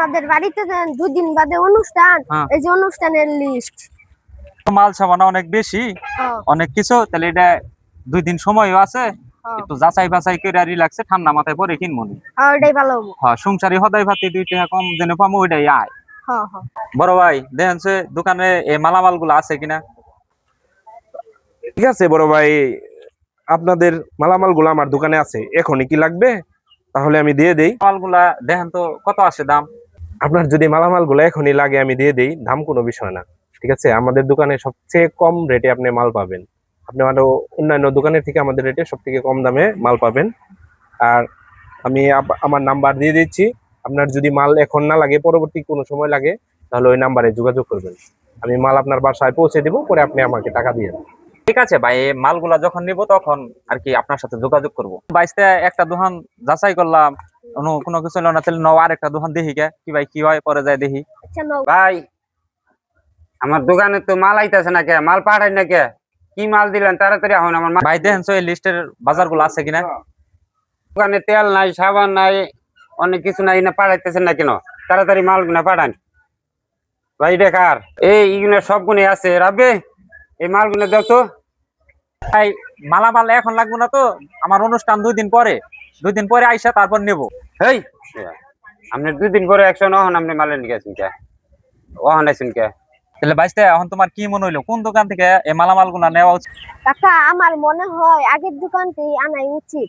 আমাদের বাড়িতে 2 দিন বাদে অনুষ্ঠান, এই যে অনুষ্ঠানের লিস্ট। মাল সামানা অনেক বেশি, অনেক কিছু, তাহলে এটা 2 দিন সময়ও আছে, একটু যাচাই বাছাই করে রিল্যাক্সে ঠান্ডা মাথায় পরে কিনবো নি। ওইটাই ভালো হবে। হ্যাঁ, সংসারে হদাই ভাতি 2 টাকা কম জেনে পামো, ওইটাই আয়। বড় ভাই দেখেন দোকানে এই মালামাল গুলো আছে কিনা। ঠিক আছে বড় ভাই, আপনাদের মালামাল গুলো আমার দোকানে আছে, এখনই কি লাগবে তাহলে আমি দিয়ে দেই। মাল গুলা দেখেন তো কত আছে দাম। আপনার যদি মালামাল গুলো এখনই লাগে আমি দিয়ে দেই, দাম কোনো বিষয় না। ঠিক আছে, আমাদের দোকানে সবচেয়ে কম রেটে আপনি মাল পাবেন। আপনি মানে অন্যান্য দোকানের থেকে আমাদের রেটে সব থেকে কম দামে মাল পাবেন। আর আমি আমার নাম্বার দিয়ে দিচ্ছি, আপনার যদি মাল এখন না লাগে পরবর্তী কোনো সময় লাগে তাহলে ওই নাম্বারে যোগাযোগ করবেন। আমি মাল আপনার বাসায় পৌঁছে দিব, পরে আপনি আমাকে টাকা দিয়ে দেন। ঠিক আছে ভাই, এই মালগুলা যখন নিব তখন আর কি আপনার সাথে যোগাযোগ করবো। বাইশটা একটা দোকান যাচাই করলাম, কোনো কিছু হলো না, তাহলে আর একটা দোকান দেখি কে কি ভাই কি হয়, পরে যায় দেখি। ভাই আমার দোকানে তো মাল আইতাছে না কে, মাল পাঠাই না কে, কি মাল দিলেন তাড়াতাড়ি এখন আমার ভাই দেখেন এই লিস্টের বাজার গুলো আছে কিনা। দোকানে তেল নাই, সাবান নাই, অনেক কিছু নাই, না পাঠাইতেছেন না কেন? তাড়াতাড়ি মাল গুনা পাঠান ভাই। দেখার এইগুলো সব গুণে আছে রাবে, এই মাল গুলো দাও তো ভাই। মালামাল এখন লাগবে না তো, আমার অনুষ্ঠান 2 দিন পরে, 2 দিন পরে আইসা তারপর নেবো। হেই আপনি 2 দিন পরে একশন অহন আপনি মালের নিয়ে গেছেন কে, অহন আইছেন কে? তাহলে বাইশটা এখন তোমার কি মনে হইলো, কোন দোকান থেকে এই মালামাল গুলা নেওয়া উচিত? কাকা আমার মনে হয় আগের দোকানতেই আনাই উচিত,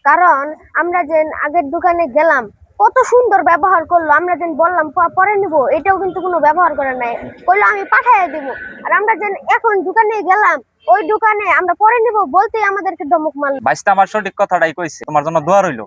কারণ আমরা যে আগের দোকানে গেলাম কত সুন্দর ব্যবহার করলো, আমরা যেন বললাম পরে নিব, এটাও কিন্তু কোনো ব্যবহার করে নাই, বললো আমি পাঠাইয়া দিব। আর আমরা যেন এখন দোকানে গেলাম ওই দোকানে আমরা পরে নিব বলতেই আমাদেরকে ধমক মারলো। বাইশটা আমার সঠিক কথাটাই কইছে, তোমার জন্য দোয়া রইলো।